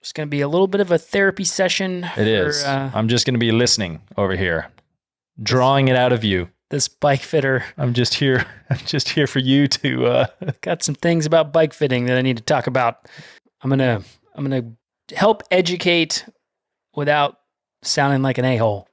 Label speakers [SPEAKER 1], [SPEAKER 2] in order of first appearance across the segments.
[SPEAKER 1] It's going to be a little bit of a therapy session.
[SPEAKER 2] It is. I'm just going to be listening over here, drawing it out of you.
[SPEAKER 1] This bike fitter.
[SPEAKER 2] I'm just here for you to.
[SPEAKER 1] Got some things about bike fitting that I need to talk about. I'm gonna help educate without sounding like an a-hole.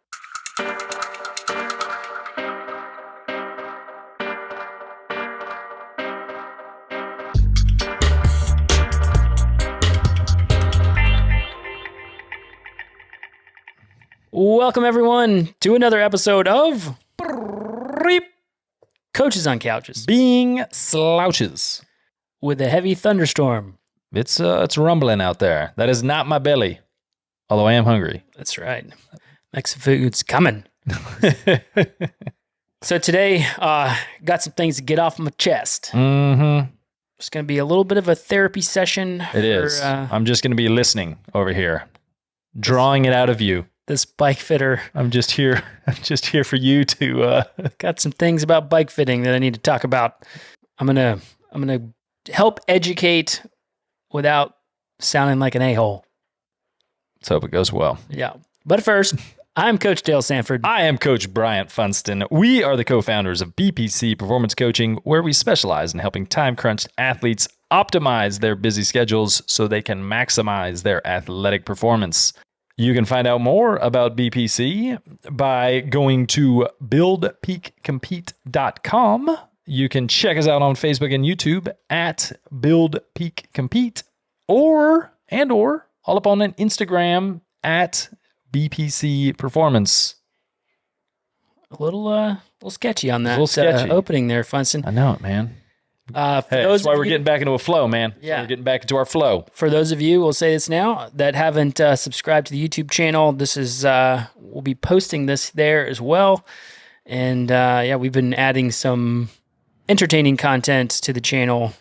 [SPEAKER 1] Welcome, everyone, to another episode of Coaches on Couches.
[SPEAKER 2] Being slouches.
[SPEAKER 1] With a heavy thunderstorm.
[SPEAKER 2] It's rumbling out there. That is not my belly, although I am hungry.
[SPEAKER 1] That's right. Mexican food's coming. So today, got some things to get off my chest.
[SPEAKER 2] Mm-hmm.
[SPEAKER 1] It's going to be a little bit of a therapy session.
[SPEAKER 2] It is. I'm just going to be listening over here, drawing it out of you.
[SPEAKER 1] This bike fitter.
[SPEAKER 2] I'm just here for you to.
[SPEAKER 1] Got some things about bike fitting that I need to talk about. I'm gonna help educate without sounding like an a-hole.
[SPEAKER 2] Let's hope it goes well.
[SPEAKER 1] Yeah. But first, I'm Coach Dale Sanford.
[SPEAKER 2] I am Coach Bryant Funston. We are the co-founders of BPC Performance Coaching, where we specialize in helping time-crunched athletes optimize their busy schedules so they can maximize their athletic performance. You can find out more about BPC by going to buildpeakcompete.com. You can check us out on Facebook and YouTube at Build Peak Compete, or all up on an Instagram at BPC Performance.
[SPEAKER 1] A little sketchy on that.
[SPEAKER 2] A little sketchy.
[SPEAKER 1] Opening there, Funston.
[SPEAKER 2] I know it, man.
[SPEAKER 1] Hey,
[SPEAKER 2] that's why we're getting back into a flow, man.
[SPEAKER 1] Yeah.
[SPEAKER 2] We're getting back into our flow.
[SPEAKER 1] For those of you, we'll say this now, that haven't subscribed to the YouTube channel, this is, we'll be posting this there as well. And we've been adding some entertaining content to the channel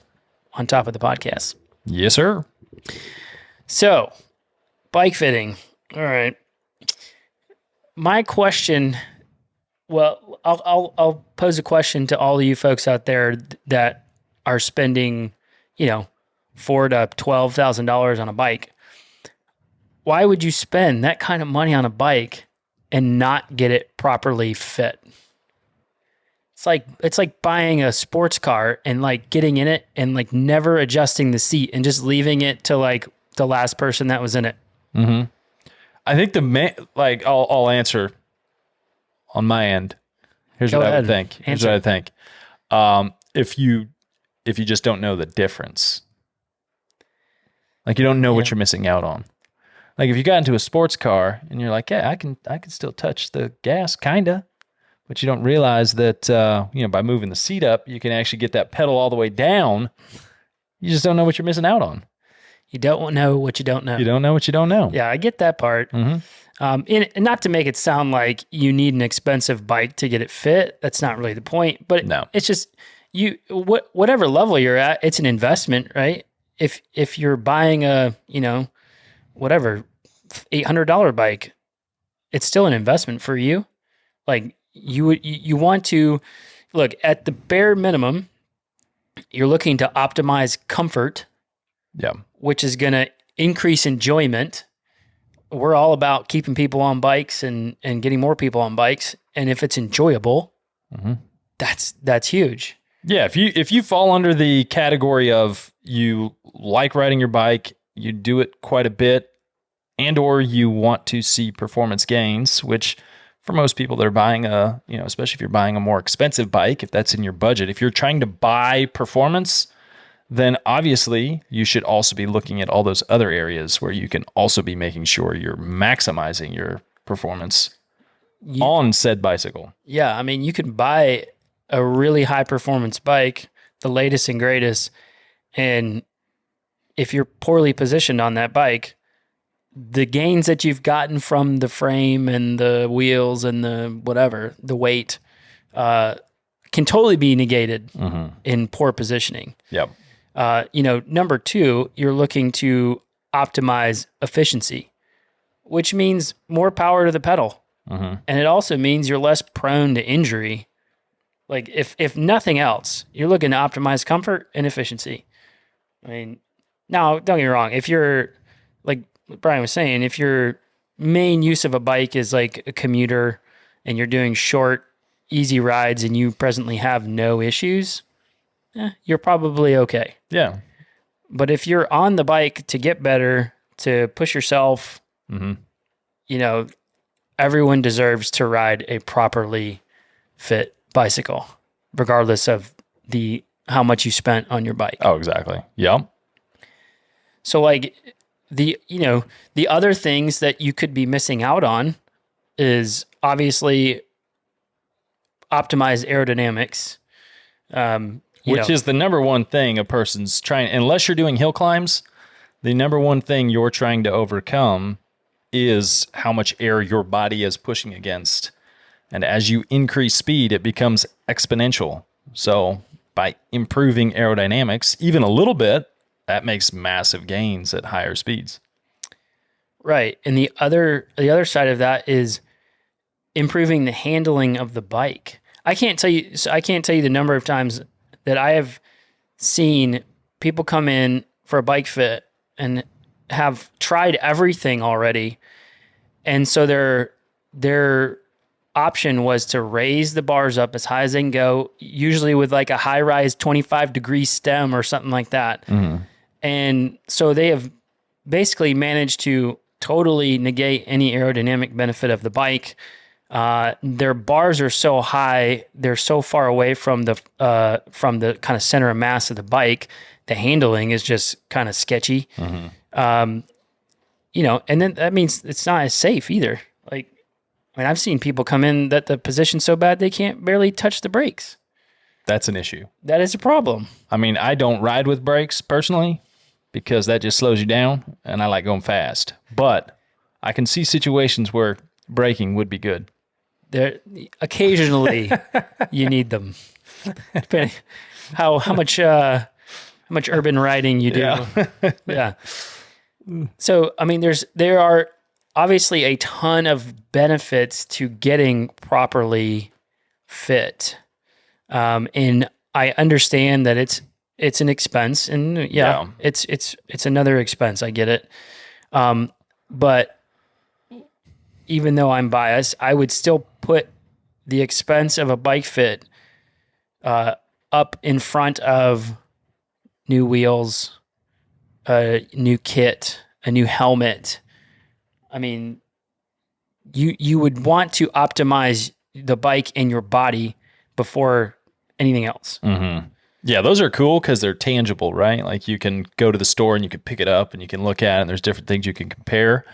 [SPEAKER 1] on top of the podcast.
[SPEAKER 2] Yes, sir.
[SPEAKER 1] So, bike fitting. All right. My question, well, I'll pose a question to all of you folks out there that are spending, $4,000 to $12,000 on a bike. Why would you spend that kind of money on a bike and not get it properly fit? It's like buying a sports car and like getting in it and like never adjusting the seat and just leaving it to like the last person that was in it.
[SPEAKER 2] Mm-hmm. I think I'll answer on my end. Here's what I would think. Here's what I think. If you just don't know the difference, like you don't know what you're missing out on. Like if you got into a sports car and you're like, yeah, I can still touch the gas, kinda, but you don't realize that by moving the seat up, you can actually get that pedal all the way down. You just don't know what you're missing out on.
[SPEAKER 1] You don't know what you don't know.
[SPEAKER 2] You don't know what you don't know.
[SPEAKER 1] Yeah, I get that part.
[SPEAKER 2] Mm-hmm.
[SPEAKER 1] And not to make it sound like you need an expensive bike to get it fit. That's not really the point. But
[SPEAKER 2] no.
[SPEAKER 1] It's just whatever level you're at, it's an investment, right? If you're buying a $800 bike, it's still an investment for you. Like you want to look at the bare minimum. You're looking to optimize comfort.
[SPEAKER 2] Yeah.
[SPEAKER 1] Which is going to increase enjoyment. We're all about keeping people on bikes and getting more people on bikes. And if it's enjoyable,
[SPEAKER 2] mm-hmm.
[SPEAKER 1] that's huge.
[SPEAKER 2] Yeah. If you fall under the category of you like riding your bike, you do it quite a bit, and or you want to see performance gains, which for most people they're buying especially if you're buying a more expensive bike, if that's in your budget, if you're trying to buy performance, then obviously you should also be looking at all those other areas where you can also be making sure you're maximizing your performance on said bicycle.
[SPEAKER 1] Yeah, I mean, you can buy a really high performance bike, the latest and greatest, and if you're poorly positioned on that bike, the gains that you've gotten from the frame and the wheels and the weight, can totally be negated in poor positioning.
[SPEAKER 2] Yep.
[SPEAKER 1] Number two, you're looking to optimize efficiency, which means more power to the pedal.
[SPEAKER 2] Mm-hmm.
[SPEAKER 1] And it also means you're less prone to injury. Like if nothing else, you're looking to optimize comfort and efficiency. I mean, now don't get me wrong. If you're like Brian was saying, if your main use of a bike is like a commuter and you're doing short, easy rides and you presently have no issues, you're probably okay.
[SPEAKER 2] Yeah.
[SPEAKER 1] But if you're on the bike to get better, to push yourself, you know, everyone deserves to ride a properly fit bicycle, regardless of how much you spent on your bike.
[SPEAKER 2] Oh, exactly. Yep.
[SPEAKER 1] So like the other things that you could be missing out on is obviously optimized aerodynamics.
[SPEAKER 2] Which is the number one thing a person's trying, unless you're doing hill climbs, the number one thing you're trying to overcome is how much air your body is pushing against. And as you increase speed, it becomes exponential. So by improving aerodynamics, even a little bit, that makes massive gains at higher speeds.
[SPEAKER 1] Right. And the other side of that is improving the handling of the bike. I can't tell you the number of times that I have seen people come in for a bike fit and have tried everything already. And so their option was to raise the bars up as high as they can go, usually with like a high rise 25-degree stem or something like that. And so they have basically managed to totally negate any aerodynamic benefit of the bike. Their bars are so high, they're so far away from the kind of center of mass of the bike. The handling is just kind of sketchy. And then that means it's not as safe either. Like, I mean, I've seen people come in that the position's so bad they can't barely touch the brakes.
[SPEAKER 2] That's an issue.
[SPEAKER 1] That is a problem.
[SPEAKER 2] I mean, I don't ride with brakes personally because that just slows you down, and I like going fast. But I can see situations where braking would be good.
[SPEAKER 1] There, occasionally, you need them. Depending how much urban riding you do. Yeah. So, I mean, there are obviously a ton of benefits to getting properly fit. And I understand that it's an expense, and it's another expense. I get it. But even though I'm biased, I would still put the expense of a bike fit up in front of new wheels, a new kit, a new helmet. I mean, you would want to optimize the bike and your body before anything else.
[SPEAKER 2] Yeah, those are cool because they're tangible, right? Like you can go to the store and you can pick it up and you can look at it and there's different things you can compare.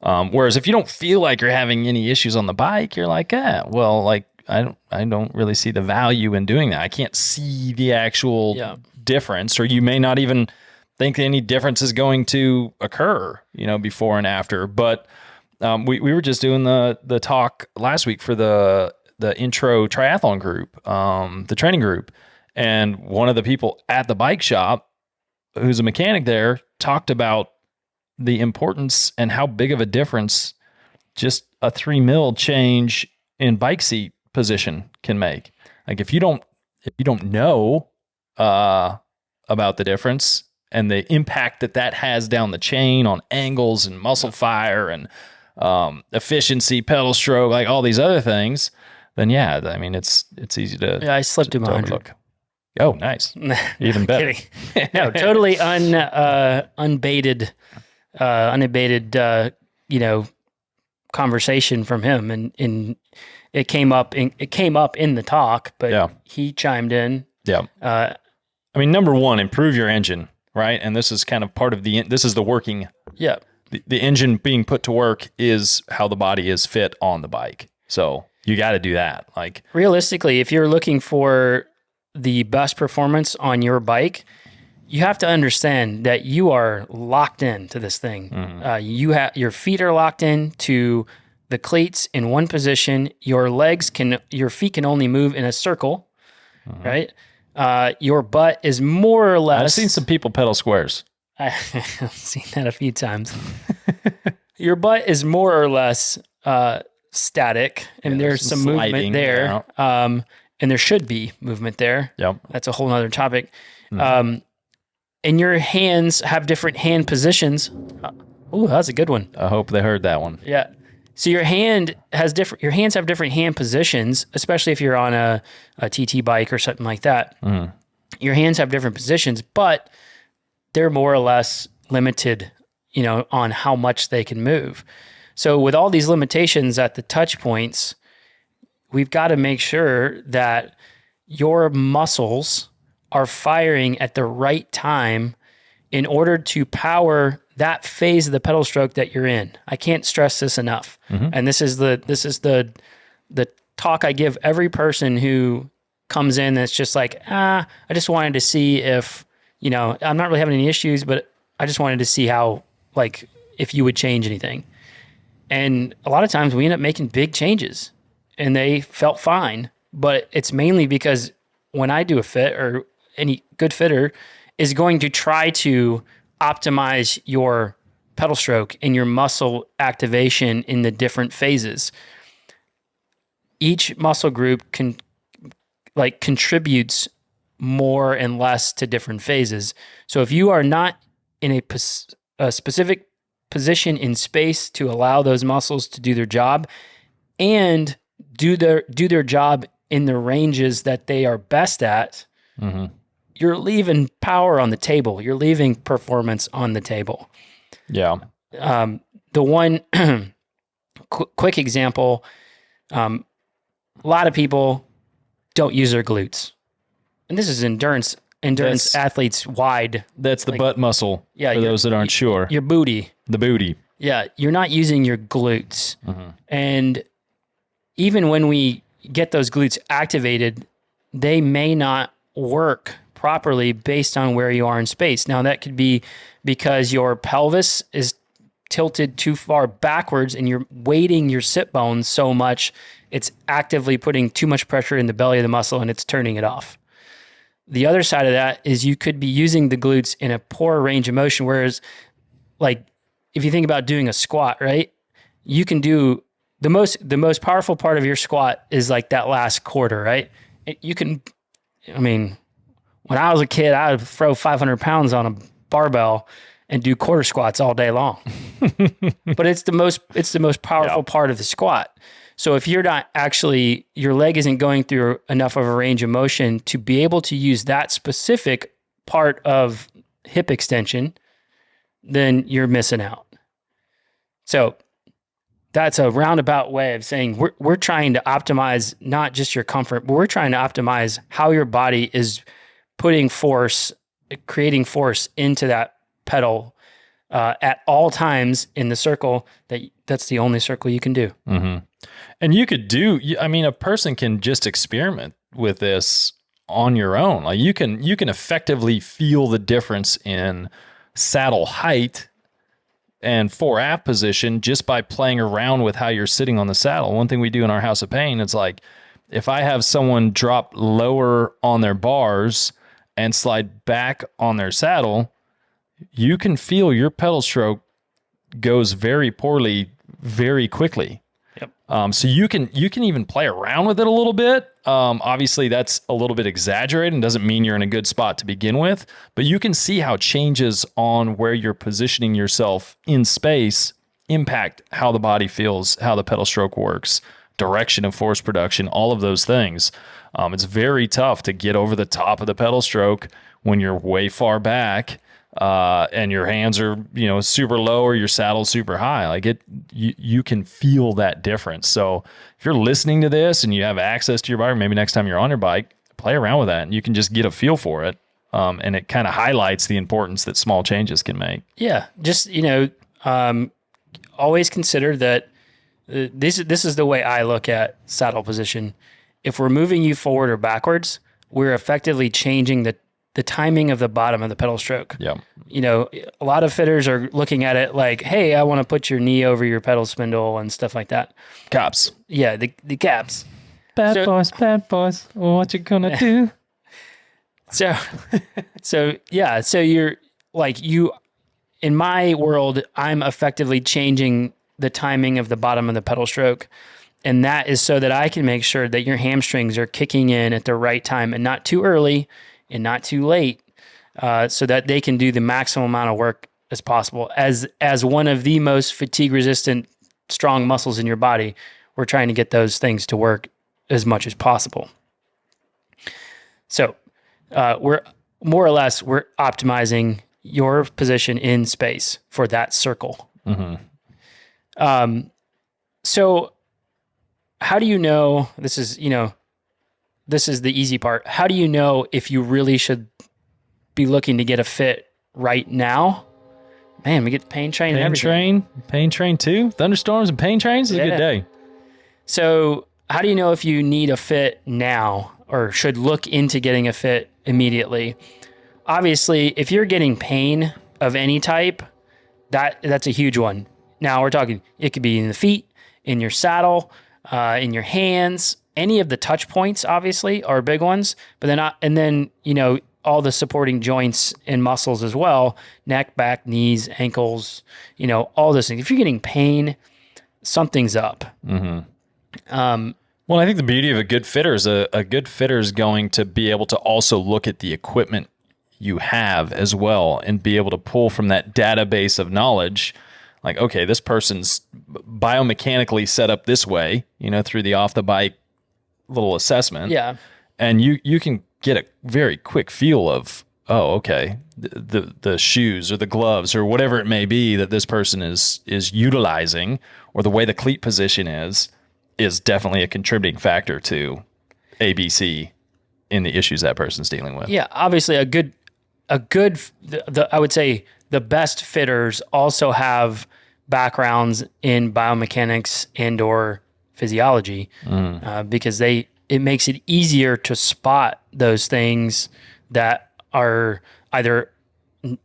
[SPEAKER 2] Whereas if you don't feel like you're having any issues on the bike, you're like, like I don't really see the value in doing that. I can't see the actual difference, or you may not even think any difference is going to occur, before and after. But we were just doing the talk last week for the intro triathlon group, the training group. And one of the people at the bike shop, who's a mechanic there, talked about the importance and how big of a difference just a 3 mil change in bike seat position can make. Like if you don't know about the difference and the impact that has down the chain on angles and muscle fire and efficiency, pedal stroke, like all these other things, then I mean it's easy to
[SPEAKER 1] I slipped him 100.
[SPEAKER 2] Overlook. Oh, nice. Even better.
[SPEAKER 1] No, totally unabated, conversation from him, and it came up in the talk, but he chimed in.
[SPEAKER 2] Yeah. I mean, number one, improve your engine, right? And this is kind of part of this is the working.
[SPEAKER 1] Yeah.
[SPEAKER 2] The engine being put to work is how the body is fit on the bike. So you got to do that. Like
[SPEAKER 1] realistically, if you're looking for the best performance on your bike, you have to understand that you are locked into this thing. Your feet are locked in to the cleats in one position. Your feet can only move in a circle, right? Your butt is more or less.
[SPEAKER 2] I've seen some people pedal squares.
[SPEAKER 1] I've seen that a few times. Your butt is more or less static, and there's some movement there. And there should be movement there.
[SPEAKER 2] Yep.
[SPEAKER 1] That's a whole other topic. And your hands have different hand positions. Ooh, that's a good one.
[SPEAKER 2] I hope they heard that one.
[SPEAKER 1] Yeah. So your hands have different hand positions, especially if you're on a TT bike or something like that. Your hands have different positions, but they're more or less limited, on how much they can move. So with all these limitations at the touch points, we've got to make sure that your muscles are firing at the right time in order to power that phase of the pedal stroke that you're in. I can't stress this enough. And this is the talk I give every person who comes in that's just like, I just wanted to see if, I'm not really having any issues, but I just wanted to see how, if you would change anything. And a lot of times we end up making big changes and they felt fine, but it's mainly because when I do a fit, or any good fitter is going to try to optimize your pedal stroke and your muscle activation in the different phases. Each muscle group contributes more and less to different phases. So if you are not in a specific position in space to allow those muscles to do their job and do their job in the ranges that they are best at, you're leaving power on the table. You're leaving performance on the table.
[SPEAKER 2] Yeah.
[SPEAKER 1] The one quick example, a lot of people don't use their glutes. And this is endurance athletes wide.
[SPEAKER 2] That's the butt muscle,
[SPEAKER 1] yeah,
[SPEAKER 2] for those that aren't sure.
[SPEAKER 1] Your booty.
[SPEAKER 2] The booty.
[SPEAKER 1] Yeah, you're not using your glutes. And even when we get those glutes activated, they may not work properly based on where you are in space. Now, that could be because your pelvis is tilted too far backwards and you're weighting your sit bones so much, it's actively putting too much pressure in the belly of the muscle and it's turning it off. The other side of that is you could be using the glutes in a poor range of motion, whereas if you think about doing a squat, right? You can do the most powerful part of your squat is that last quarter, right? When I was a kid, I would throw 500 pounds on a barbell and do quarter squats all day long. But it's the most powerful part of the squat. So if you're not actually, your leg isn't going through enough of a range of motion to be able to use that specific part of hip extension, then you're missing out. So that's a roundabout way of saying we're trying to optimize not just your comfort, but we're trying to optimize how your body is putting force, creating force into that pedal at all times in the circle that's the only circle you can do.
[SPEAKER 2] And you could a person can just experiment with this on your own. You can effectively feel the difference in saddle height and fore-aft position just by playing around with how you're sitting on the saddle. One thing we do in our House of Pain, it's if I have someone drop lower on their bars and slide back on their saddle, you can feel your pedal stroke goes very poorly very quickly.
[SPEAKER 1] Yep.
[SPEAKER 2] So you can even play around with it a little bit. Obviously, that's a little bit exaggerated and doesn't mean you're in a good spot to begin with, but you can see how changes on where you're positioning yourself in space impact how the body feels, how the pedal stroke works, direction of force production, all of those things. It's very tough to get over the top of the pedal stroke when you're way far back and your hands are, super low or your saddle's super high. You can feel that difference. So if you're listening to this and you have access to your bike, maybe next time you're on your bike, play around with that and you can just get a feel for it. And it kind of highlights the importance that small changes can make.
[SPEAKER 1] Yeah. Just, always consider that this is the way I look at saddle position. If we're moving you forward or backwards, we're effectively changing the timing of the bottom of the pedal stroke.
[SPEAKER 2] Yeah.
[SPEAKER 1] A lot of fitters are looking at it like, hey, I want to put your knee over your pedal spindle and stuff like that.
[SPEAKER 2] Caps.
[SPEAKER 1] Yeah, the caps.
[SPEAKER 2] Bad boys. What you gonna do?
[SPEAKER 1] So you're in my world, I'm effectively changing the timing of the bottom of the pedal stroke. And that is so that I can make sure that your hamstrings are kicking in at the right time and not too early and not too late, so that they can do the maximum amount of work as possible. As one of the most fatigue resistant strong muscles in your body, we're trying to get those things to work as much as possible. So we're more or less, we're optimizing your position in space for that circle. So how do you know, this is the easy part. How do you know if you really should be looking to get a fit right now? Man, we get the pain train and everything.
[SPEAKER 2] Pain train too. Thunderstorms and pain trains is a good day.
[SPEAKER 1] So how do you know if you need a fit now or should look into getting a fit immediately? Obviously, if you're getting pain of any type, that's a huge one. Now we're talking, it could be in the feet, in your saddle, in your hands, any of the touch points obviously are big ones, but then all the supporting joints and muscles as well, neck, back, knees, ankles, all those things. If you're getting pain, something's up.
[SPEAKER 2] Well, I think the beauty of a good fitter is a good fitter is going to be able to also look at the equipment you have as well and be able to pull from that database of knowledge. Like, okay, this person's biomechanically set up this way, through the off the bike little assessment.
[SPEAKER 1] Yeah.
[SPEAKER 2] And you can get a very quick feel of, oh, okay, the shoes or the gloves or whatever it may be that this person is utilizing, or the way the cleat position is definitely a contributing factor to ABC in the issues that person's dealing with.
[SPEAKER 1] Yeah, obviously I would say the best fitters also have backgrounds in biomechanics and or physiology, because it makes it easier to spot those things that are either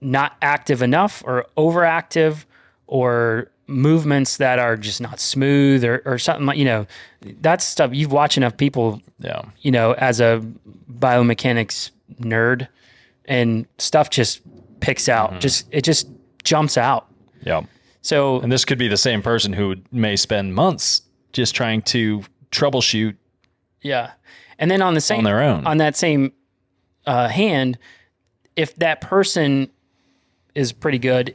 [SPEAKER 1] not active enough or overactive, or movements that are just not smooth or something like, that's stuff you've watched enough people, as a biomechanics nerd, and stuff just picks out, it just jumps out.
[SPEAKER 2] Yeah.
[SPEAKER 1] So,
[SPEAKER 2] and this could be the same person who may spend months just trying to troubleshoot.
[SPEAKER 1] Yeah. And then on their own, on that same hand, if that person is pretty good,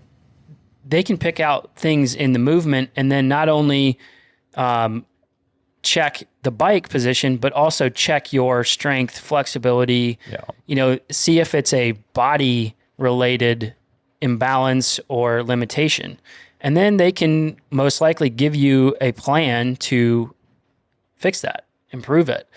[SPEAKER 1] they can pick out things in the movement and then not only check the bike position, but also check your strength, flexibility, see if it's a body related imbalance or limitation. And then they can most likely give you a plan to fix that, improve it.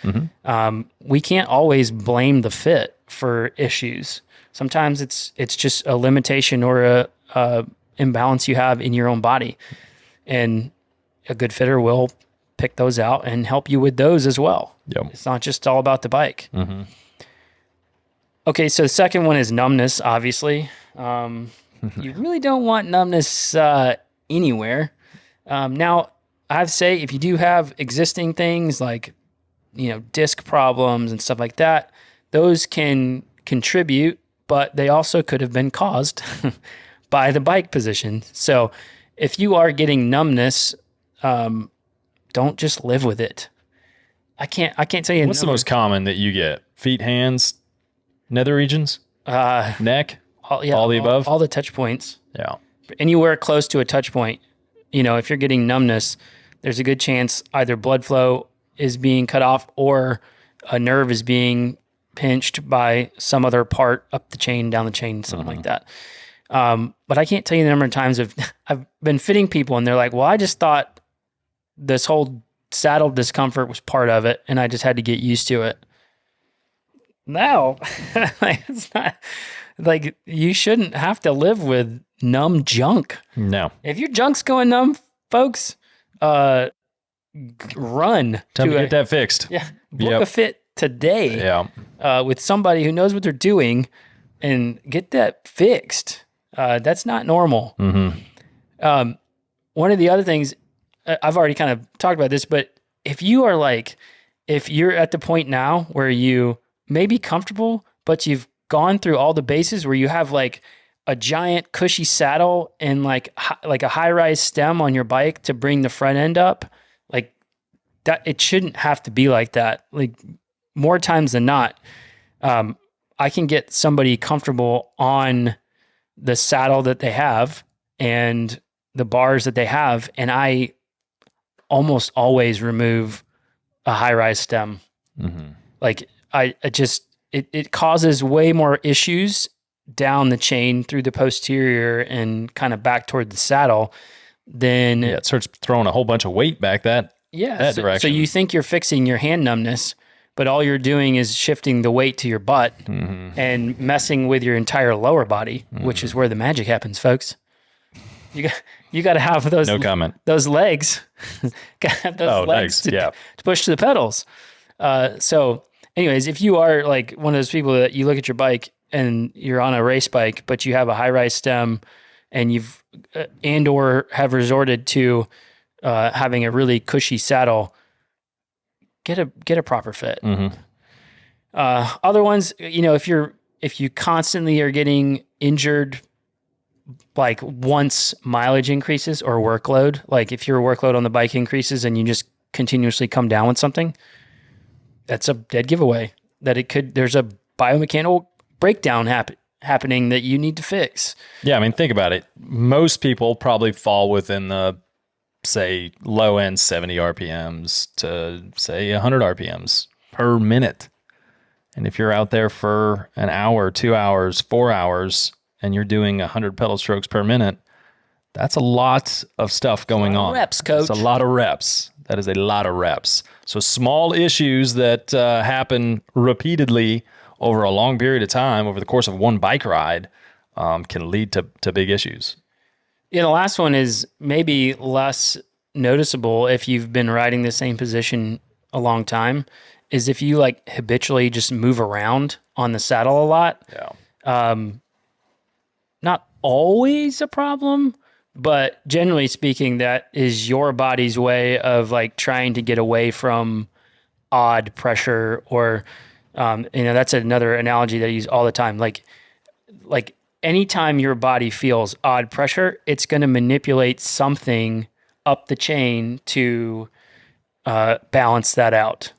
[SPEAKER 1] We can't always blame the fit for issues. Sometimes it's just a limitation or a imbalance you have in your own body. And a good fitter will pick those out and help you with those as well.
[SPEAKER 2] Yep.
[SPEAKER 1] It's not just all about the bike. Okay, so the second one is numbness, obviously. You really don't want numbness anywhere. Now, I'd say if you do have existing things like, disc problems and stuff like that, those can contribute, but they also could have been caused by the bike position. So if you are getting numbness, don't just live with it. I can't tell you.
[SPEAKER 2] What's the most common that you get? Feet, hands, nether regions, neck, all the above?
[SPEAKER 1] All the touch points.
[SPEAKER 2] Yeah.
[SPEAKER 1] Anywhere close to a touch point, if you're getting numbness, there's a good chance either blood flow is being cut off or a nerve is being pinched by some other part up the chain, down the chain, something like that. But I can't tell you the number of times I've been fitting people and they're like, well, I just thought this whole saddle discomfort was part of it and I just had to get used to it. No, it's not like you shouldn't have to live with numb junk.
[SPEAKER 2] No.
[SPEAKER 1] If your junk's going numb, folks, run.
[SPEAKER 2] Time to get that fixed.
[SPEAKER 1] Yeah. Book a fit today.
[SPEAKER 2] Yeah.
[SPEAKER 1] With somebody who knows what they're doing and get that fixed. That's not normal. One of the other things, I've already kind of talked about this, but if you're at the point now where you may be comfortable, but you've gone through all the bases where you have like a giant cushy saddle and like a high-rise stem on your bike to bring the front end up, like that, it shouldn't have to be like that. Like more times than not, I can get somebody comfortable on the saddle that they have and the bars that they have, and I almost always remove a high rise stem. Like I just it causes way more issues down the chain through the posterior and kind of back toward the saddle than
[SPEAKER 2] it starts throwing a whole bunch of weight back that direction.
[SPEAKER 1] So you think you're fixing your hand numbness, but all you're doing is shifting the weight to your butt and messing with your entire lower body, which is where the magic happens, folks. You got to have those those legs, got to have those legs to push to the pedals. So anyways, if you are like one of those people that you look at your bike and you're on a race bike, but you have a high rise stem and you've or have resorted to having a really cushy saddle, get a proper fit. Other ones, if you constantly are getting injured, like once mileage increases or workload, like if your workload on the bike increases and you just continuously come down with something, that's a dead giveaway that there's a biomechanical breakdown happening that you need to fix.
[SPEAKER 2] Yeah. I mean, think about it. Most people probably fall within the, say, low end 70 RPMs to say 100 RPMs per minute. And if you're out there for an hour, 2 hours, 4 hours, and you're doing 100 pedal strokes per minute, that's a lot of stuff going on.
[SPEAKER 1] Reps, coach.
[SPEAKER 2] It's a lot of reps. That is a lot of reps. So small issues that happen repeatedly over a long period of time, over the course of one bike ride, can lead to big issues.
[SPEAKER 1] Yeah, the last one is maybe less noticeable if you've been riding the same position a long time, is if you like habitually just move around on the saddle a lot.
[SPEAKER 2] Yeah.
[SPEAKER 1] Not always a problem, but generally speaking, that is your body's way of like trying to get away from odd pressure or, that's another analogy that I use all the time. Like anytime your body feels odd pressure, it's going to manipulate something up the chain to balance that out.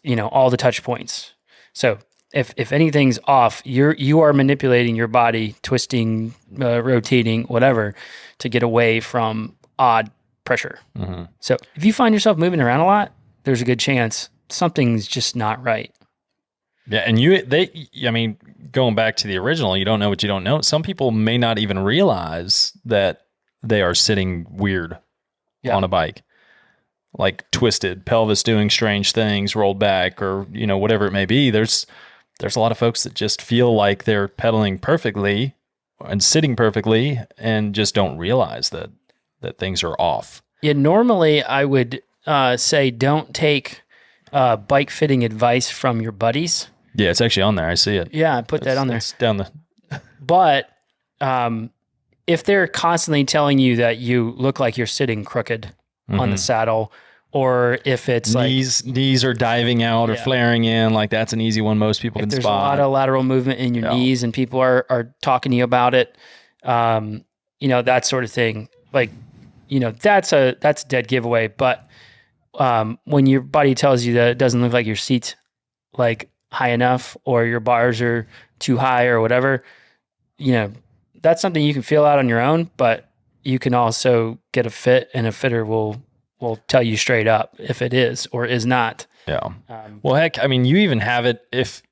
[SPEAKER 1] All the touch points. So if anything's off, you are manipulating your body, twisting, rotating, whatever, to get away from odd pressure. So if you find yourself moving around a lot, there's a good chance something's just not right.
[SPEAKER 2] Yeah, and going back to the original, you don't know what you don't know. Some people may not even realize that they are sitting weird on a bike, like twisted, pelvis doing strange things, rolled back, or whatever it may be. There's a lot of folks that just feel like they're pedaling perfectly and sitting perfectly and just don't realize that things are off.
[SPEAKER 1] Yeah, normally I would say don't take bike fitting advice from your buddies.
[SPEAKER 2] Yeah, it's actually on there. I see it.
[SPEAKER 1] Yeah, I put that on there.
[SPEAKER 2] It's down the...
[SPEAKER 1] But if they're constantly telling you that you look like you're sitting crooked on the saddle, or if it's
[SPEAKER 2] knees are diving out or flaring in, like that's an easy one most people can spot.
[SPEAKER 1] There's a lot of lateral movement in your knees and people are talking to you about it. That sort of thing. Like, that's a dead giveaway. But when your body tells you that it doesn't look like your seat's like high enough or your bars are too high or whatever, that's something you can feel out on your own, but you can also get a fit, and a fitter will tell you straight up if it is or is not.
[SPEAKER 2] Yeah. Well, heck, you even have it if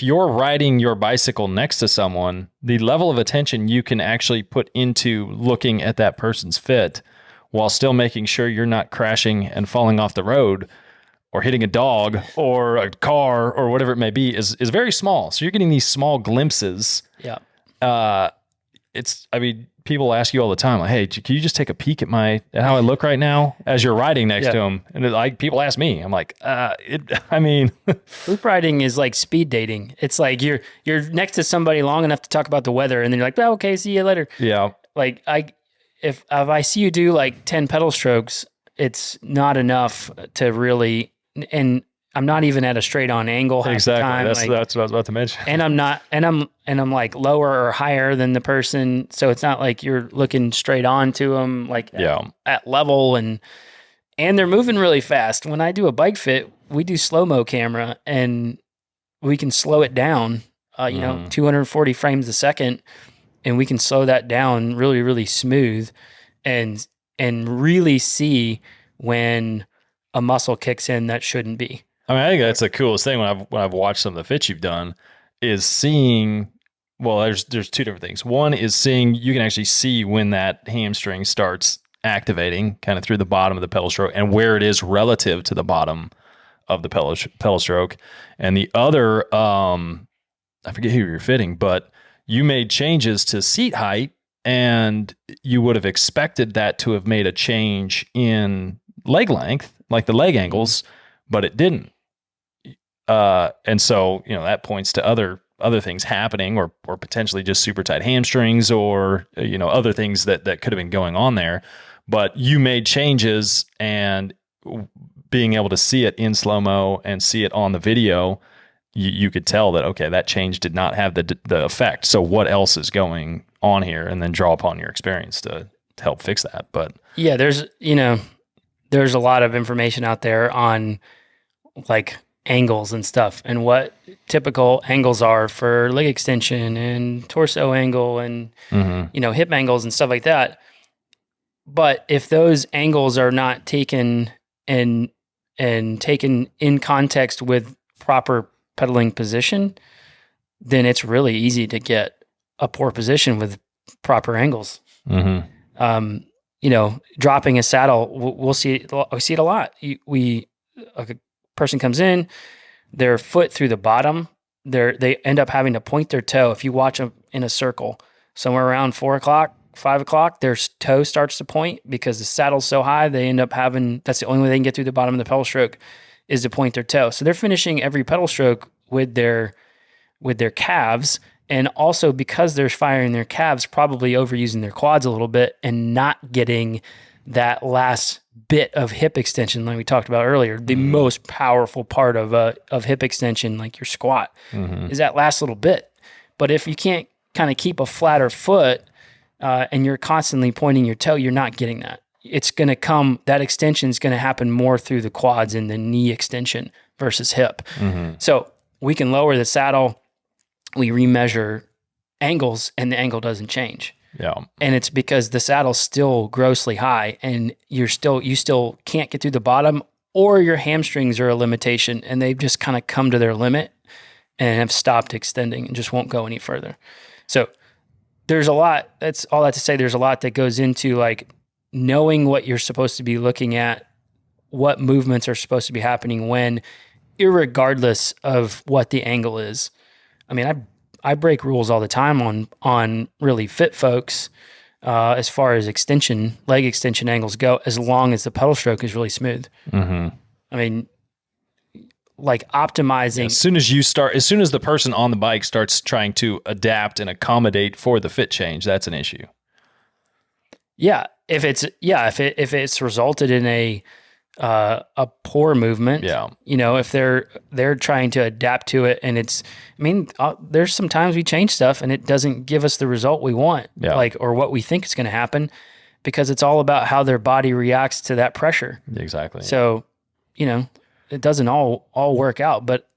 [SPEAKER 2] you're riding your bicycle next to someone, the level of attention you can actually put into looking at that person's fit while still making sure you're not crashing and falling off the road or hitting a dog or a car or whatever it may be is very small. So you're getting these small glimpses.
[SPEAKER 1] Yeah.
[SPEAKER 2] People ask you all the time, like, hey, can you just take a peek at how I look right now as you're riding next to them? And people ask me, I'm like,
[SPEAKER 1] group riding is like speed dating. It's like you're next to somebody long enough to talk about the weather, and then you're like, oh, okay, see you later.
[SPEAKER 2] Yeah.
[SPEAKER 1] Like if I see you do like 10 pedal strokes, it's not enough to really, and I'm not even at a straight on angle half the time.
[SPEAKER 2] That's what I was about to mention.
[SPEAKER 1] And I'm like lower or higher than the person. So it's not like you're looking straight on to them, like at level, and they're moving really fast. When I do a bike fit, we do slow-mo camera and we can slow it down, 240 frames a second. and we can slow that down really, really smooth and really see when a muscle kicks in that shouldn't be.
[SPEAKER 2] I mean, I think that's the coolest thing when I've watched some of the fits you've done is seeing. Well, there's two different things. One is seeing, you can actually see when that hamstring starts activating kind of through the bottom of the pedal stroke and where it is relative to the bottom of the pedal stroke. And the other, I forget who you're fitting, but you made changes to seat height, and you would have expected that to have made a change in leg length, like the leg angles, but it didn't. And so, that points to other things happening, or potentially just super tight hamstrings, or, other things that could have been going on there. But you made changes, and being able to see it in slow-mo and see it on the video, you could tell that, okay, that change did not have the effect. So what else is going on here? And then draw upon your experience to help fix that. But
[SPEAKER 1] yeah, there's a lot of information out there on like angles and stuff, and what typical angles are for leg extension and torso angle and hip angles and stuff like that. But if those angles are not taken and taken in context with proper pedaling position, then it's really easy to get a poor position with proper angles. Dropping a saddle, we'll see it a lot. A person comes in, their foot through the bottom, they end up having to point their toe. If you watch them in a circle, somewhere around 4 o'clock, 5 o'clock, their toe starts to point because the saddle's so high. They end up that's the only way they can get through the bottom of the pedal stroke is to point their toe. So they're finishing every pedal stroke with their calves, and also because they're firing their calves, probably overusing their quads a little bit and not getting that last bit of hip extension, like we talked about earlier. The most powerful part of hip extension, like your squat, is that last little bit. But if you can't kind of keep a flatter foot and you're constantly pointing your toe, you're not getting that. It's going to come, that extension is going to happen more through the quads and the knee extension versus hip. So we can lower the saddle, we remeasure angles, and the angle doesn't change.
[SPEAKER 2] Yeah.
[SPEAKER 1] And it's because the saddle's still grossly high, and you still can't get through the bottom, or your hamstrings are a limitation and they've just kind of come to their limit and have stopped extending and just won't go any further. So there's a lot, that's all that to say, there's a lot that goes into like knowing what you're supposed to be looking at, what movements are supposed to be happening when, irregardless of what the angle is. I mean, I break rules all the time on really fit folks as far as leg extension angles go, as long as the pedal stroke is really smooth. I mean, like optimizing.
[SPEAKER 2] As soon as the person on the bike starts trying to adapt and accommodate for the fit change, that's an issue.
[SPEAKER 1] Yeah. If it's resulted in a poor movement, if they're trying to adapt to it, and there's sometimes we change stuff and it doesn't give us the result we want, or what we think is going to happen, because it's all about how their body reacts to that pressure.
[SPEAKER 2] Exactly.
[SPEAKER 1] So, it doesn't all work out, but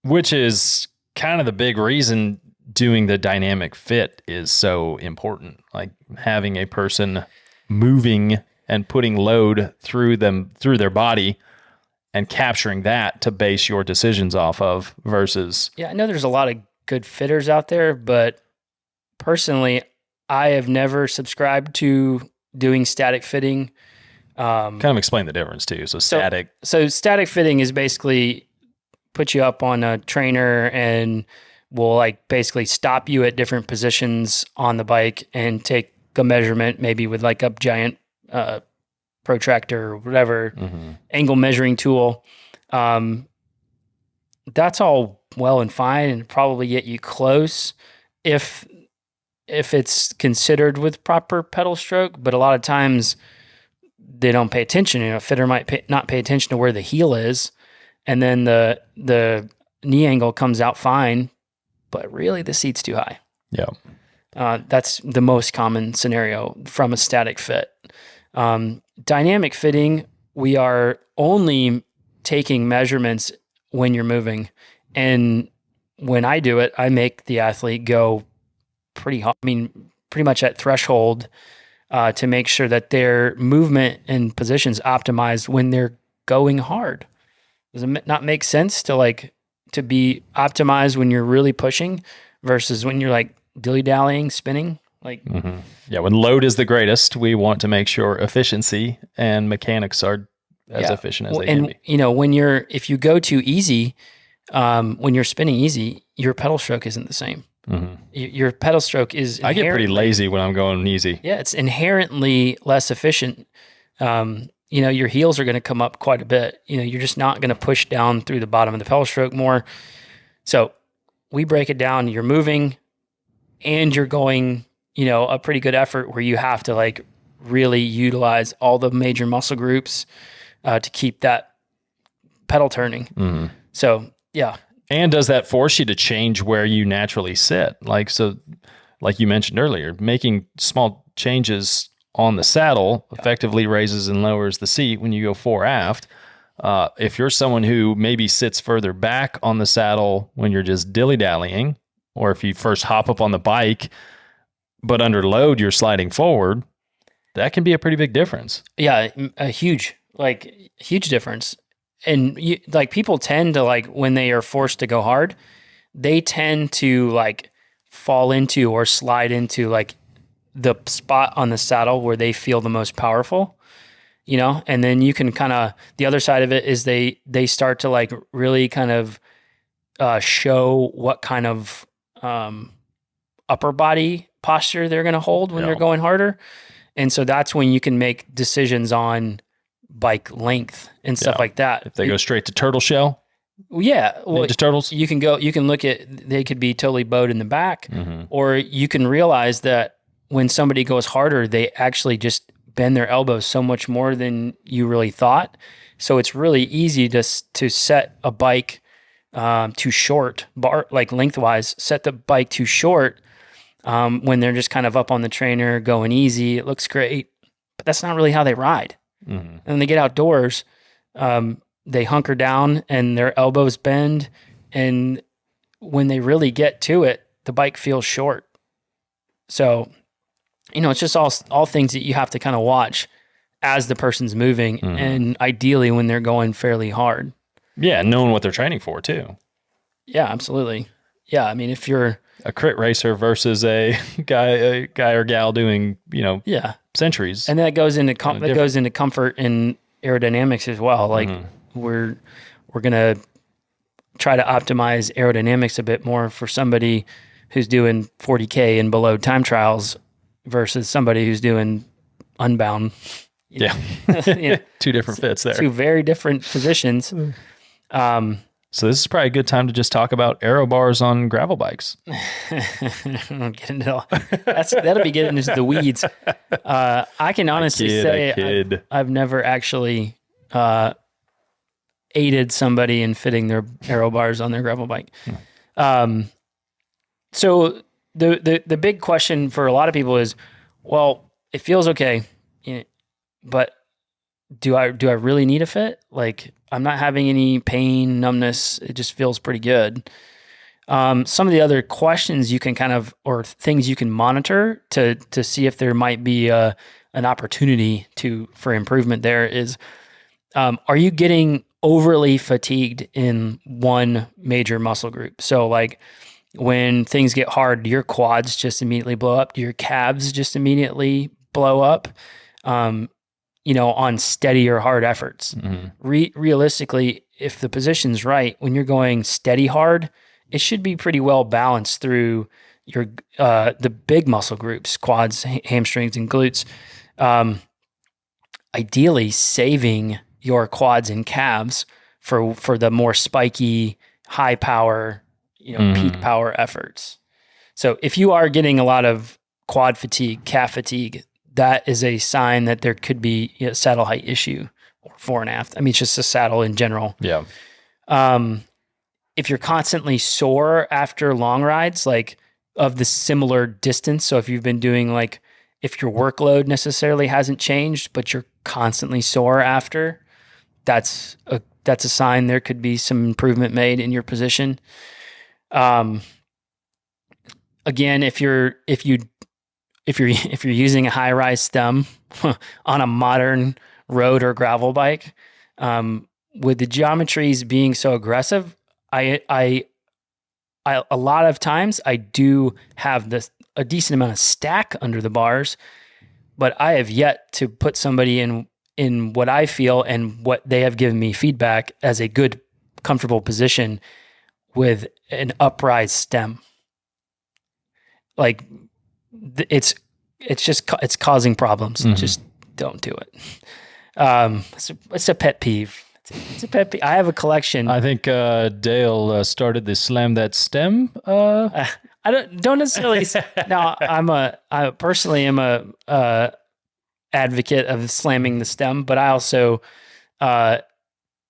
[SPEAKER 2] which is kind of the big reason doing the dynamic fit is so important. Like having a person moving and putting load through their body and capturing that to base your decisions off of versus. Yeah,
[SPEAKER 1] I know there's a lot of good fitters out there, but personally, I have never subscribed to doing static fitting.
[SPEAKER 2] Kind of explain the difference too. So
[SPEAKER 1] static fitting is basically put you up on a trainer and will like basically stop you at different positions on the bike and take a measurement, maybe with like a giant protractor or whatever, angle measuring tool. That's all well and fine and probably get you close if it's considered with proper pedal stroke, but a lot of times they don't pay attention. A fitter might not pay attention to where the heel is, and then the knee angle comes out fine, but really the seat's too high.
[SPEAKER 2] Yeah.
[SPEAKER 1] That's the most common scenario from a static fit. Dynamic fitting, we are only taking measurements when you're moving. And when I do it, I make the athlete go pretty hard. I mean, pretty much at threshold to make sure that their movement and positions optimized when they're going hard. Does it not make sense to be optimized when you're really pushing versus when you're like dilly-dallying, spinning? Like,
[SPEAKER 2] Yeah, when load is the greatest, we want to make sure efficiency and mechanics are as efficient as they can be.
[SPEAKER 1] You know, if you go too easy, when you're spinning easy, your pedal stroke isn't the same. Your pedal stroke is.
[SPEAKER 2] I get pretty lazy when I'm going easy.
[SPEAKER 1] Yeah, it's inherently less efficient. You know, your heels are going to come up quite a bit. You know, you're just not going to push down through the bottom of the pedal stroke more. So we break it down. You're moving and you're going, you know, a pretty good effort where you have to like really utilize all the major muscle groups to keep that pedal turning. So, yeah.
[SPEAKER 2] And does that force you to change where you naturally sit? Like you mentioned earlier, making small changes on the saddle effectively raises and lowers the seat when you go fore aft. If you're someone who maybe sits further back on the saddle when you're just dilly-dallying, or if you first hop up on the bike, but under load, you're sliding forward, that can be a pretty big difference.
[SPEAKER 1] Yeah, a huge difference. And like people tend to like when they are forced to go hard, they tend to like fall into or slide into like the spot on the saddle where they feel the most powerful, you know? And then you can kind of, the other side of it is they start to like really kind of show what kind of upper body posture they're going to hold when they're going harder. And so that's when you can make decisions on bike length and stuff like that.
[SPEAKER 2] If they go straight to turtle shell.
[SPEAKER 1] Yeah. Well,
[SPEAKER 2] Ninja Turtles.
[SPEAKER 1] You can look at, they could be totally bowed in the back, or you can realize that when somebody goes harder, they actually just bend their elbows so much more than you really thought. So it's really easy to set a bike too short, like lengthwise, set the bike too short when they're just kind of up on the trainer going easy. It looks great, but that's not really how they ride. And when they get outdoors, they hunker down and their elbows bend. And when they really get to it, the bike feels short. So, you know, it's just all things that you have to kind of watch as the person's moving, and ideally when they're going fairly hard.
[SPEAKER 2] Yeah, knowing what they're training for too.
[SPEAKER 1] Yeah, absolutely. Yeah, I mean, if you're
[SPEAKER 2] a crit racer versus a guy or gal doing, you know, centuries,
[SPEAKER 1] and that goes into comfort and aerodynamics as well. Like we're gonna try to optimize aerodynamics a bit more for somebody who's doing 40K and below time trials versus somebody who's doing unbound. You know,
[SPEAKER 2] two different fits there.
[SPEAKER 1] Two very different positions.
[SPEAKER 2] So this is probably a good time to just talk about aero bars on gravel bikes.
[SPEAKER 1] Get into that'll be getting into the weeds. I can honestly say I've never actually aided somebody in fitting their aero bars on their gravel bike. So the big question for a lot of people is, well, it feels okay, but do I really need a fit? Like, I'm not having any pain, numbness. It just feels pretty good. Some of the other questions you can or things you can monitor to see if there might be an opportunity for improvement there is, are you getting overly fatigued in one major muscle group? So like when things get hard, do your quads just immediately blow up? Do your calves just immediately blow up? On steady or hard efforts. Realistically, if the position's right, when you're going steady hard, it should be pretty well balanced through your the big muscle groups, quads, hamstrings, and glutes. Ideally, saving your quads and calves for the more spiky, high power, peak power efforts. So if you are getting a lot of quad fatigue, calf fatigue, that is a sign that there could be a saddle height issue or fore and aft. I mean, it's just a saddle in general.
[SPEAKER 2] Yeah.
[SPEAKER 1] If you're constantly sore after long rides, like of the similar distance, so if you've been doing if your workload necessarily hasn't changed, but you're constantly sore after, that's a sign there could be some improvement made in your position. again, if you're using a high rise stem on a modern road or gravel bike, with the geometries being so aggressive, I a lot of times I do have a decent amount of stack under the bars, but I have yet to put somebody in what I feel and what they have given me feedback as a good, comfortable position with an upright stem. Like it's causing problems.
[SPEAKER 2] Mm-hmm.
[SPEAKER 1] Just don't do it. It's a pet peeve. It's a pet peeve. I have a collection.
[SPEAKER 2] I think Dale started the Slam That Stem.
[SPEAKER 1] I don't necessarily. Now I personally am a advocate of slamming the stem, but I also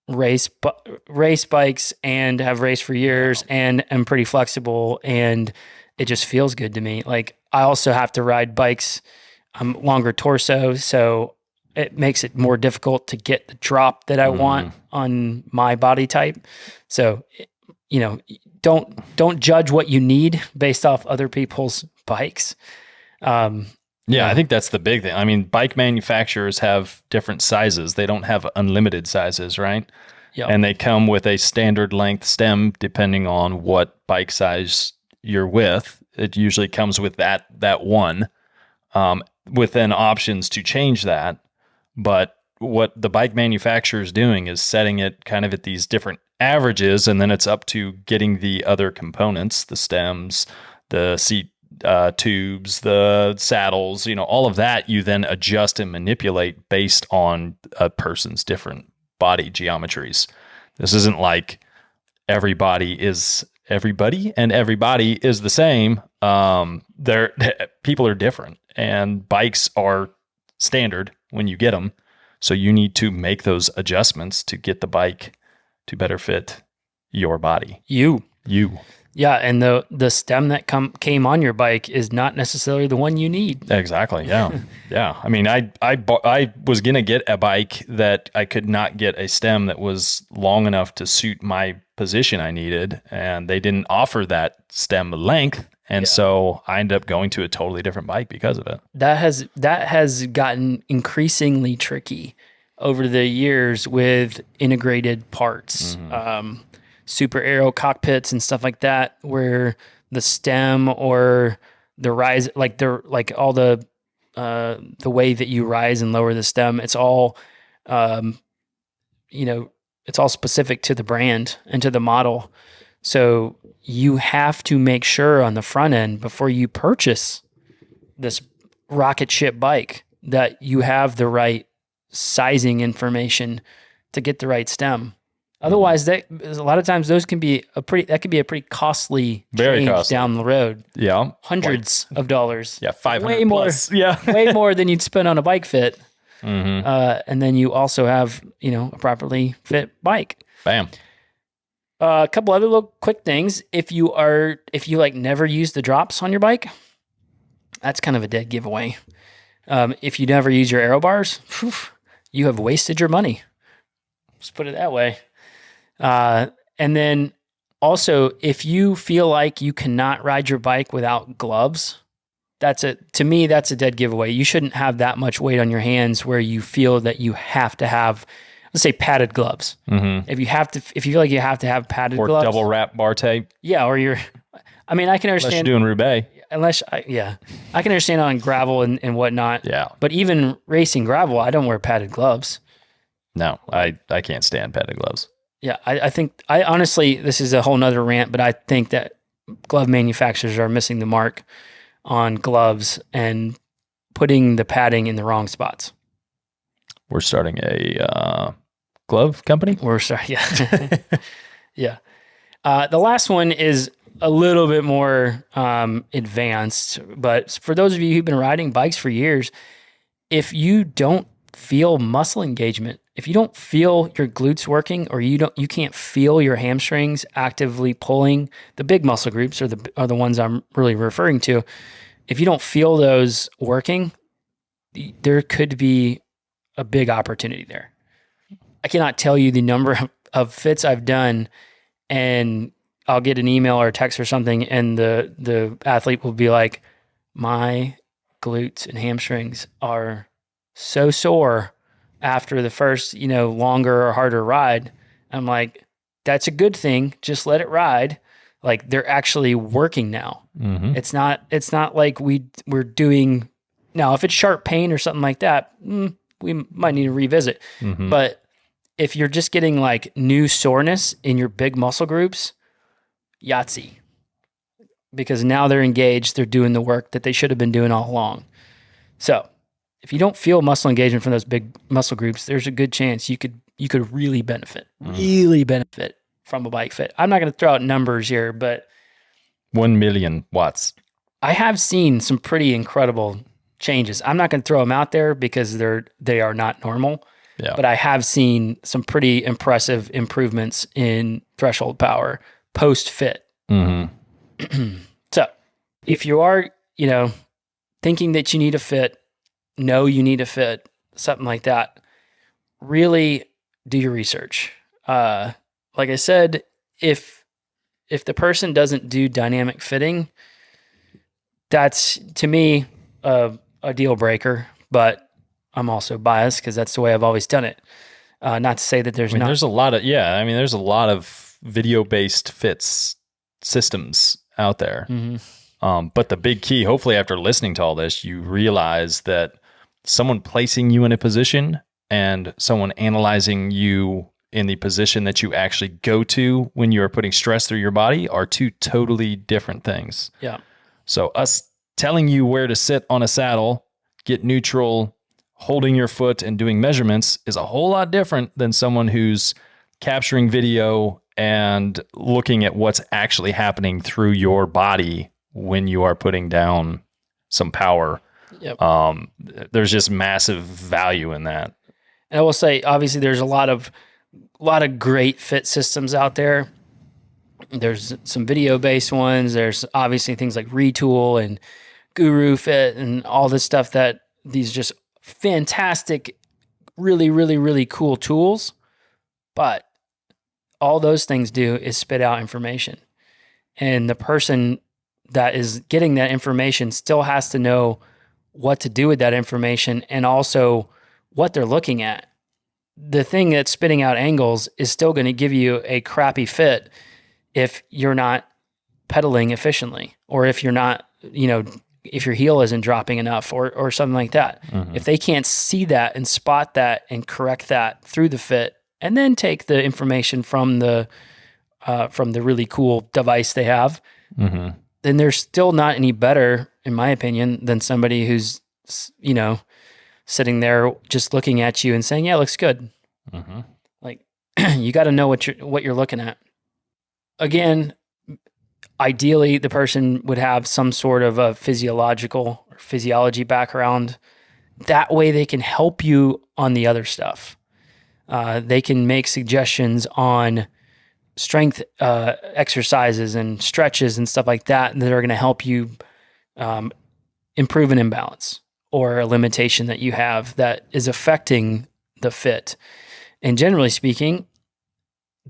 [SPEAKER 1] race bikes and have raced for years and am pretty flexible, and it just feels good to me. Like I also have to ride bikes. I'm longer torso, so it makes it more difficult to get the drop that I want on my body type. So, don't judge what you need based off other people's bikes.
[SPEAKER 2] Yeah, I think that's the big thing. I mean, bike manufacturers have different sizes. They don't have unlimited sizes, right?
[SPEAKER 1] Yep.
[SPEAKER 2] And they come with a standard length stem depending on what bike size you're with. It usually comes with that one, with then options to change that. But what the bike manufacturer is doing is setting it kind of at these different averages, and then it's up to getting the other components, the stems, the seat tubes, the saddles, all of that you then adjust and manipulate based on a person's different body geometries. This isn't like everybody is everybody and everybody is the same. People are different, and bikes are standard when you get them. So you need to make those adjustments to get the bike to better fit your body.
[SPEAKER 1] You. Yeah, and the stem that came on your bike is not necessarily the one you need.
[SPEAKER 2] Exactly. Yeah. Yeah. I mean, I was going to get a bike that I could not get a stem that was long enough to suit my position I needed, and they didn't offer that stem length. And so I ended up going to a totally different bike because of it.
[SPEAKER 1] That has gotten increasingly tricky over the years with integrated parts. Super aero cockpits and stuff like that, where the stem or the rise, like all the way that you rise and lower the stem, it's all, it's all specific to the brand and to the model. So you have to make sure on the front end before you purchase this rocket ship bike that you have the right sizing information to get the right stem. Otherwise, a lot of times those can be a pretty costly change down the road.
[SPEAKER 2] Yeah,
[SPEAKER 1] hundreds of dollars.
[SPEAKER 2] Yeah, $500
[SPEAKER 1] way more.
[SPEAKER 2] Plus. Yeah,
[SPEAKER 1] way more than you'd spend on a bike fit. And then you also have a properly fit bike.
[SPEAKER 2] Bam.
[SPEAKER 1] A couple other little quick things. If you like never use the drops on your bike, that's kind of a dead giveaway. If you never use your aero bars, you have wasted your money. Let's put it that way. And then also, if you feel like you cannot ride your bike without gloves, to me, that's a dead giveaway. You shouldn't have that much weight on your hands where you feel that you have to have, let's say, padded gloves. If you feel like you have to have padded gloves,
[SPEAKER 2] or double wrap bar tape.
[SPEAKER 1] Yeah. Or I can understand.
[SPEAKER 2] Unless you're doing Roubaix.
[SPEAKER 1] I can understand on gravel and whatnot.
[SPEAKER 2] Yeah.
[SPEAKER 1] But even racing gravel, I don't wear padded gloves.
[SPEAKER 2] No, I can't stand padded gloves.
[SPEAKER 1] Yeah, I think honestly, this is a whole nother rant, but I think that glove manufacturers are missing the mark on gloves and putting the padding in the wrong spots.
[SPEAKER 2] We're starting a glove company.
[SPEAKER 1] Yeah. Yeah. The last one is a little bit more advanced, but for those of you who've been riding bikes for years, if you don't feel muscle engagement, if you don't feel your glutes working, or you can't feel your hamstrings actively pulling, the big muscle groups are the ones I'm really referring to. If you don't feel those working, there could be a big opportunity there. I cannot tell you the number of fits I've done and I'll get an email or a text or something, and the athlete will be like, my glutes and hamstrings are so sore after the first, longer or harder ride. I'm like, that's a good thing. Just let it ride. Like, they're actually working now.
[SPEAKER 2] Mm-hmm.
[SPEAKER 1] It's not like we're doing now. If it's sharp pain or something like that, we might need to revisit.
[SPEAKER 2] Mm-hmm.
[SPEAKER 1] But if you're just getting like new soreness in your big muscle groups, Yahtzee. Because now they're engaged, they're doing the work that they should have been doing all along. So if you don't feel muscle engagement from those big muscle groups, there's a good chance you could really benefit from a bike fit. I'm not going to throw out numbers here, but
[SPEAKER 2] 1 million watts.
[SPEAKER 1] I have seen some pretty incredible changes. I'm not going to throw them out there because they are not normal.
[SPEAKER 2] Yeah.
[SPEAKER 1] But I have seen some pretty impressive improvements in threshold power post fit.
[SPEAKER 2] Mm-hmm.
[SPEAKER 1] So if you are, thinking that you need a fit, know you need a fit, something like that, really do your research. Like I said, if the person doesn't do dynamic fitting, that's, to me, a deal breaker, but I'm also biased because that's the way I've always done it. Not to say that there's not.
[SPEAKER 2] There's a lot of video-based fits systems out there.
[SPEAKER 1] Mm-hmm.
[SPEAKER 2] But the big key, hopefully after listening to all this, you realize that someone placing you in a position and someone analyzing you in the position that you actually go to when you are putting stress through your body are two totally different things.
[SPEAKER 1] Yeah.
[SPEAKER 2] So us telling you where to sit on a saddle, get neutral, holding your foot and doing measurements is a whole lot different than someone who's capturing video and looking at what's actually happening through your body when you are putting down some power.
[SPEAKER 1] Yep.
[SPEAKER 2] There's just massive value in that.
[SPEAKER 1] And I will say, obviously, there's a lot of great fit systems out there. There's some video-based ones. There's obviously things like Retool and Guru Fit and all this stuff, that these just fantastic, really, really, really cool tools. But all those things do is spit out information. And the person that is getting that information still has to know what to do with that information and also what they're looking at. The thing that's spitting out angles is still going to give you a crappy fit if you're not pedaling efficiently, or if you're not, if your heel isn't dropping enough or something like that. Mm-hmm. If they can't see that and spot that and correct that through the fit, and then take the information from the really cool device they have, mm-hmm. then they're still not any better, in my opinion, than somebody who's, sitting there just looking at you and saying, yeah, it looks good. Mm-hmm. Like, you got to know what you're looking at. Again, ideally, the person would have some sort of a physiology background. That way they can help you on the other stuff. They can make suggestions on strength exercises and stretches and stuff like that are going to help you improve an imbalance or a limitation that you have that is affecting the fit. And generally speaking,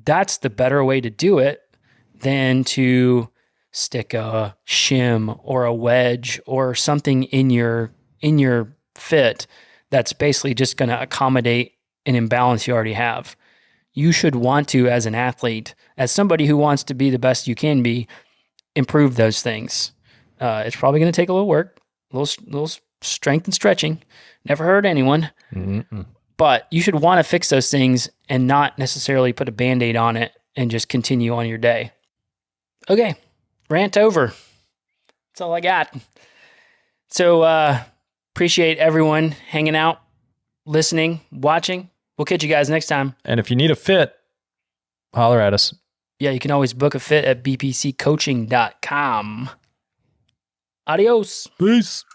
[SPEAKER 1] that's the better way to do it than to stick a shim or a wedge or something in your fit that's basically just going to accommodate an imbalance you already have. You should want to, as an athlete, as somebody who wants to be the best you can be, improve those things. It's probably going to take a little work, a little strength and stretching. Never hurt anyone. Mm-mm. But you should want to fix those things and not necessarily put a Band-Aid on it and just continue on your day. Okay, rant over. That's all I got. So appreciate everyone hanging out, listening, watching. We'll catch you guys next time.
[SPEAKER 2] And if you need a fit, holler at us.
[SPEAKER 1] Yeah, you can always book a fit at bpccoaching.com. Adios.
[SPEAKER 2] Peace.